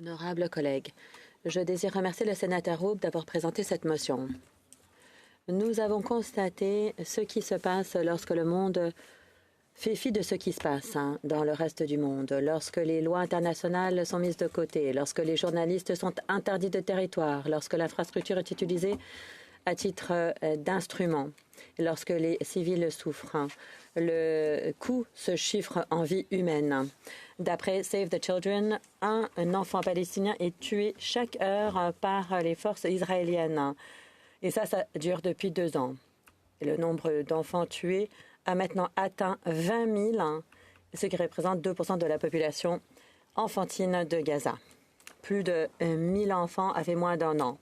Honorables collègues, je désire remercier le sénateur Roop d'avoir présenté cette motion. Nous avons constaté ce qui se passe lorsque le monde fait fi de ce qui se passe dans le reste du monde, lorsque les lois internationales sont mises de côté, lorsque les journalistes sont interdits de territoire, lorsque l'infrastructure est utilisée à titre d'instrument, lorsque les civils souffrent. Le coût se chiffre en vie humaine. D'après Save the Children, un enfant palestinien est tué chaque heure par les forces israéliennes. Et ça dure depuis 2 ans. Et le nombre d'enfants tués a maintenant atteint 20 000, ce qui représente 2% de la population enfantine de Gaza. Plus de 1 000 enfants avaient moins d'1 an.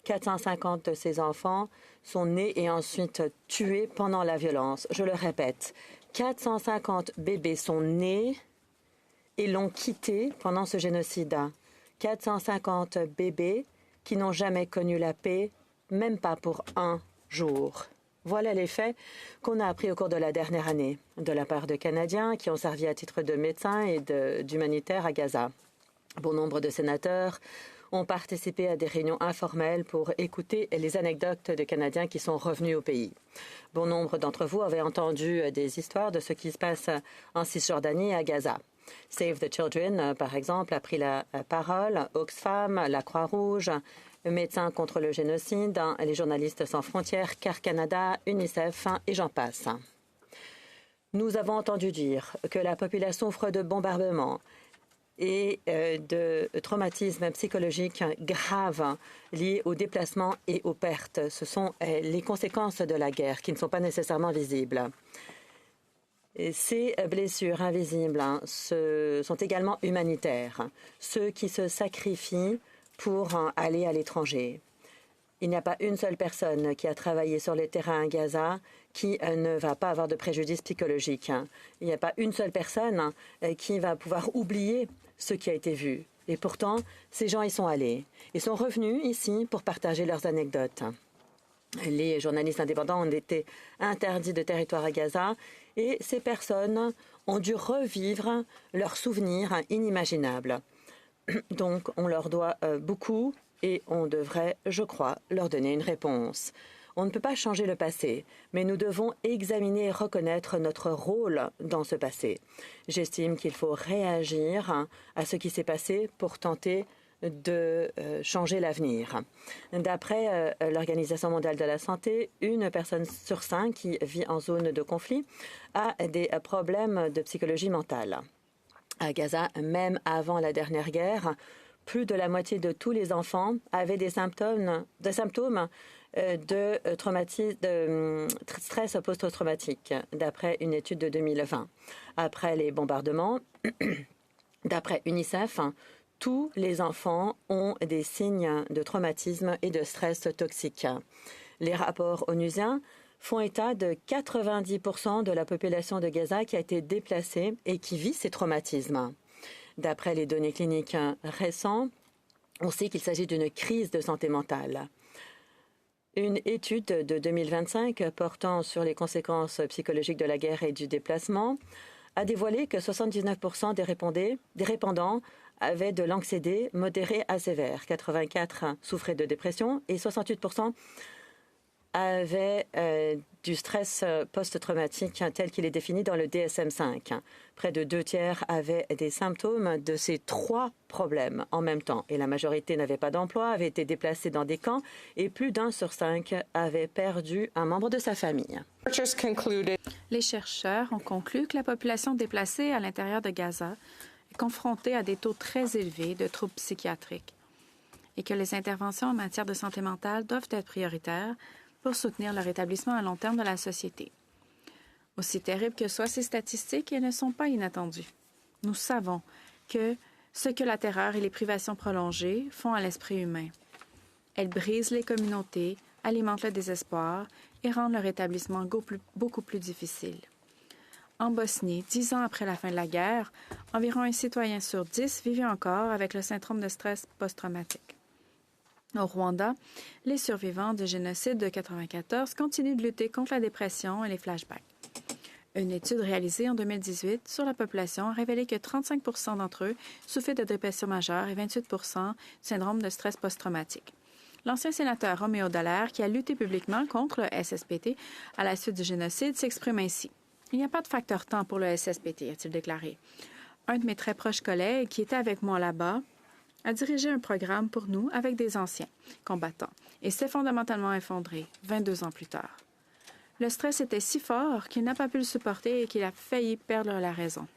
450 de ces enfants sont nés et ensuite tués pendant la violence. Je le répète, 450 bébés sont nés et l'ont quitté pendant ce génocide. 450 bébés qui n'ont jamais connu la paix, même pas pour un jour. Voilà les faits qu'on a appris au cours de la dernière année de la part de Canadiens qui ont servi à titre de médecins et d'humanitaires à Gaza. Bon nombre de sénateurs ont participé à des réunions informelles pour écouter les anecdotes de Canadiens qui sont revenus au pays. Bon nombre d'entre vous avaient entendu des histoires de ce qui se passe en Cisjordanie et à Gaza. Save the Children, par exemple, a pris la parole, Oxfam, la Croix-Rouge, Médecins contre le génocide, les journalistes sans frontières, CAR Canada, UNICEF et j'en passe. Nous avons entendu dire que la population souffre de bombardements et de traumatismes psychologiques graves liés aux déplacements et aux pertes. Ce sont les conséquences de la guerre qui ne sont pas nécessairement visibles. Et ces blessures invisibles sont également humanitaires. Ceux qui se sacrifient pour aller à l'étranger. Il n'y a pas une seule personne qui a travaillé sur le terrain à Gaza qui ne va pas avoir de préjudice psychologique. Il n'y a pas une seule personne qui va pouvoir oublier ce qui a été vu. Et pourtant, ces gens y sont allés. Ils sont revenus ici pour partager leurs anecdotes. Les journalistes indépendants ont été interdits de territoire à Gaza et ces personnes ont dû revivre leurs souvenirs inimaginables. Donc, on leur doit beaucoup et on devrait, je crois, leur donner une réponse. On ne peut pas changer le passé, mais nous devons examiner et reconnaître notre rôle dans ce passé. J'estime qu'il faut réagir à ce qui s'est passé pour tenter de changer l'avenir. D'après l'Organisation mondiale de la santé, 1 personne sur 5 qui vit en zone de conflit a des problèmes de psychologie mentale. À Gaza, même avant la dernière guerre, plus de la moitié de tous les enfants avaient des symptômes de stress post-traumatique, d'après une étude de 2020. Après les bombardements, d'après UNICEF, tous les enfants ont des signes de traumatisme et de stress toxique. Les rapports onusiens font état de 90% de la population de Gaza qui a été déplacée et qui vit ces traumatismes. D'après les données cliniques récentes, on sait qu'il s'agit d'une crise de santé mentale. Une étude de 2025 portant sur les conséquences psychologiques de la guerre et du déplacement a dévoilé que 79% des répondants avaient de l'anxiété modérée à sévère, 84% souffraient de dépression et 68% avaient du stress post-traumatique tel qu'il est défini dans le DSM-5. Près de 2 tiers avaient des symptômes de ces 3 problèmes en même temps. Et la majorité n'avait pas d'emploi, avait été déplacée dans des camps et plus d'1 sur 5 avait perdu un membre de sa famille. Les chercheurs ont conclu que la population déplacée à l'intérieur de Gaza est confrontée à des taux très élevés de troubles psychiatriques et que les interventions en matière de santé mentale doivent être prioritaires pour soutenir le rétablissement à long terme de la société. Aussi terribles que soient ces statistiques, elles ne sont pas inattendues. Nous savons que ce que la terreur et les privations prolongées font à l'esprit humain. Elles brisent les communautés, alimentent le désespoir et rendent le rétablissement beaucoup plus difficile. En Bosnie, 10 ans après la fin de la guerre, environ 1 citoyen sur 10 vivait encore avec le syndrome de stress post-traumatique. Au Rwanda, les survivants du génocide de 1994 continuent de lutter contre la dépression et les flashbacks. Une étude réalisée en 2018 sur la population a révélé que 35 % d'entre eux souffraient de dépression majeure et 28 % du syndrome de stress post-traumatique. L'ancien sénateur Roméo Dallaire, qui a lutté publiquement contre le SSPT à la suite du génocide, s'exprime ainsi. « Il n'y a pas de facteur temps pour le SSPT », a-t-il déclaré. Un de mes très proches collègues, qui était avec moi là-bas, a dirigé un programme pour nous avec des anciens combattants et s'est fondamentalement effondré 22 ans plus tard. Le stress était si fort qu'il n'a pas pu le supporter et qu'il a failli perdre la raison.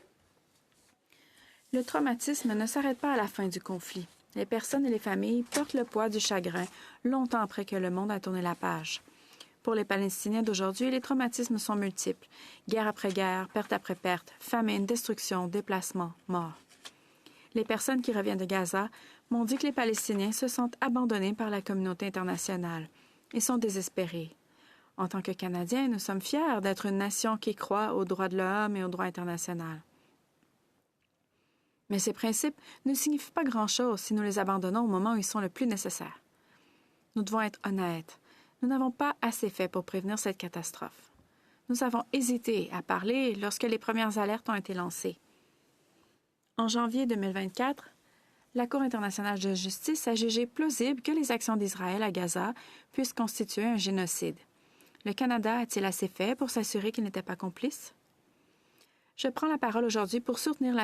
Le traumatisme ne s'arrête pas à la fin du conflit. Les personnes et les familles portent le poids du chagrin longtemps après que le monde a tourné la page. Pour les Palestiniens d'aujourd'hui, les traumatismes sont multiples. Guerre après guerre, perte après perte, famine, destruction, déplacement, mort. Les personnes qui reviennent de Gaza m'ont dit que les Palestiniens se sentent abandonnés par la communauté internationale et sont désespérés. En tant que Canadiens, nous sommes fiers d'être une nation qui croit aux droits de l'homme et au droit international. Mais ces principes ne signifient pas grand-chose si nous les abandonnons au moment où ils sont le plus nécessaires. Nous devons être honnêtes. Nous n'avons pas assez fait pour prévenir cette catastrophe. Nous avons hésité à parler lorsque les premières alertes ont été lancées. En janvier 2024, la Cour internationale de justice a jugé plausible que les actions d'Israël à Gaza puissent constituer un génocide. Le Canada a-t-il assez fait pour s'assurer qu'il n'était pas complice? Je prends la parole aujourd'hui pour soutenir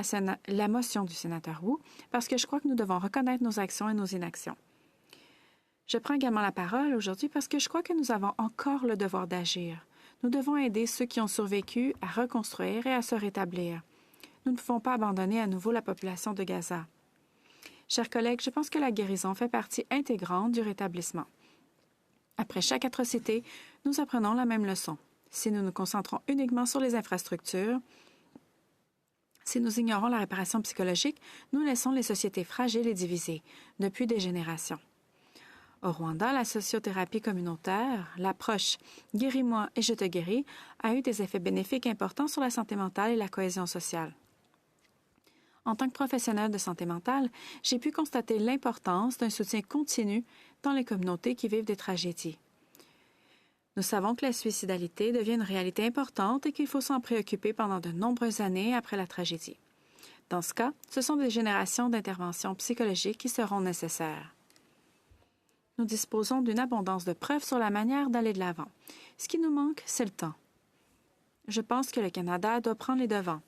la motion du sénateur Wu parce que je crois que nous devons reconnaître nos actions et nos inactions. Je prends également la parole aujourd'hui parce que je crois que nous avons encore le devoir d'agir. Nous devons aider ceux qui ont survécu à reconstruire et à se rétablir. Nous ne pouvons pas abandonner à nouveau la population de Gaza. Chers collègues, je pense que la guérison fait partie intégrante du rétablissement. Après chaque atrocité, nous apprenons la même leçon. Si nous nous concentrons uniquement sur les infrastructures, si nous ignorons la réparation psychologique, nous laissons les sociétés fragiles et divisées, depuis des générations. Au Rwanda, la sociothérapie communautaire, l'approche « Guéris-moi et je te guéris » a eu des effets bénéfiques importants sur la santé mentale et la cohésion sociale. En tant que professionnelle de santé mentale, j'ai pu constater l'importance d'un soutien continu dans les communautés qui vivent des tragédies. Nous savons que la suicidalité devient une réalité importante et qu'il faut s'en préoccuper pendant de nombreuses années après la tragédie. Dans ce cas, ce sont des générations d'interventions psychologiques qui seront nécessaires. Nous disposons d'une abondance de preuves sur la manière d'aller de l'avant. Ce qui nous manque, c'est le temps. Je pense que le Canada doit prendre les devants,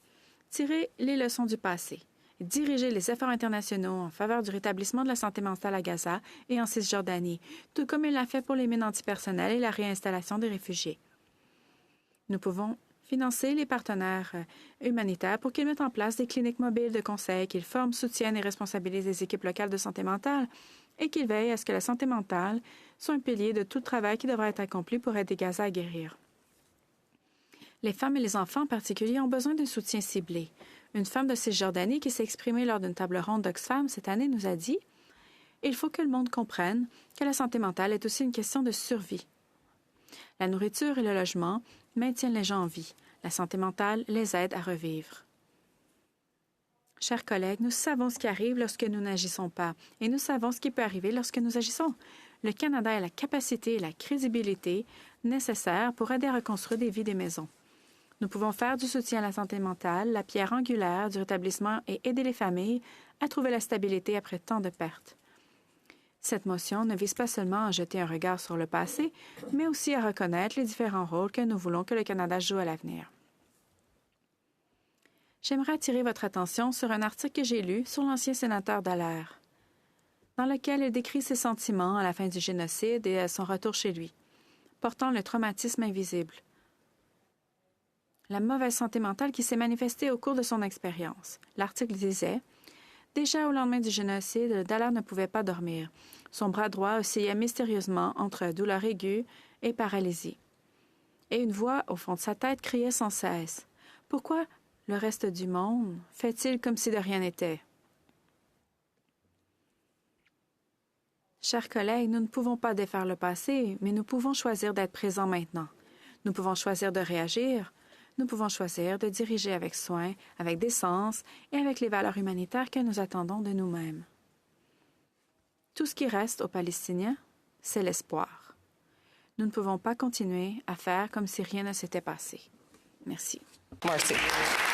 tirer les leçons du passé, et diriger les efforts internationaux en faveur du rétablissement de la santé mentale à Gaza et en Cisjordanie, tout comme il l'a fait pour les mines antipersonnelles et la réinstallation des réfugiés. Nous pouvons financer les partenaires humanitaires pour qu'ils mettent en place des cliniques mobiles de conseil, qu'ils forment, soutiennent et responsabilisent les équipes locales de santé mentale et qu'ils veillent à ce que la santé mentale soit un pilier de tout le travail qui devra être accompli pour aider Gaza à guérir. Les femmes et les enfants en particulier ont besoin d'un soutien ciblé. Une femme de Cisjordanie qui s'est exprimée lors d'une table ronde d'Oxfam cette année nous a dit « Il faut que le monde comprenne que la santé mentale est aussi une question de survie. La nourriture et le logement maintiennent les gens en vie. La santé mentale les aide à revivre. » Chers collègues, nous savons ce qui arrive lorsque nous n'agissons pas et nous savons ce qui peut arriver lorsque nous agissons. Le Canada a la capacité et la crédibilité nécessaires pour aider à reconstruire des vies des maisons. Nous pouvons faire du soutien à la santé mentale la pierre angulaire du rétablissement et aider les familles à trouver la stabilité après tant de pertes. Cette motion ne vise pas seulement à jeter un regard sur le passé, mais aussi à reconnaître les différents rôles que nous voulons que le Canada joue à l'avenir. J'aimerais attirer votre attention sur un article que j'ai lu sur l'ancien sénateur Dallaire, dans lequel il décrit ses sentiments à la fin du génocide et à son retour chez lui, portant le traumatisme invisible. La mauvaise santé mentale qui s'est manifestée au cours de son expérience. L'article disait « Déjà au lendemain du génocide, Dallaire ne pouvait pas dormir. Son bras droit oscillait mystérieusement entre douleur aiguë et paralysie. Et une voix au fond de sa tête criait sans cesse « Pourquoi le reste du monde fait-il comme si de rien n'était? » Chers collègues, nous ne pouvons pas défaire le passé, mais nous pouvons choisir d'être présents maintenant. Nous pouvons choisir de réagir. Nous pouvons choisir de diriger avec soin, avec décence et avec les valeurs humanitaires que nous attendons de nous-mêmes. Tout ce qui reste aux Palestiniens, c'est l'espoir. Nous ne pouvons pas continuer à faire comme si rien ne s'était passé. Merci. Marcy.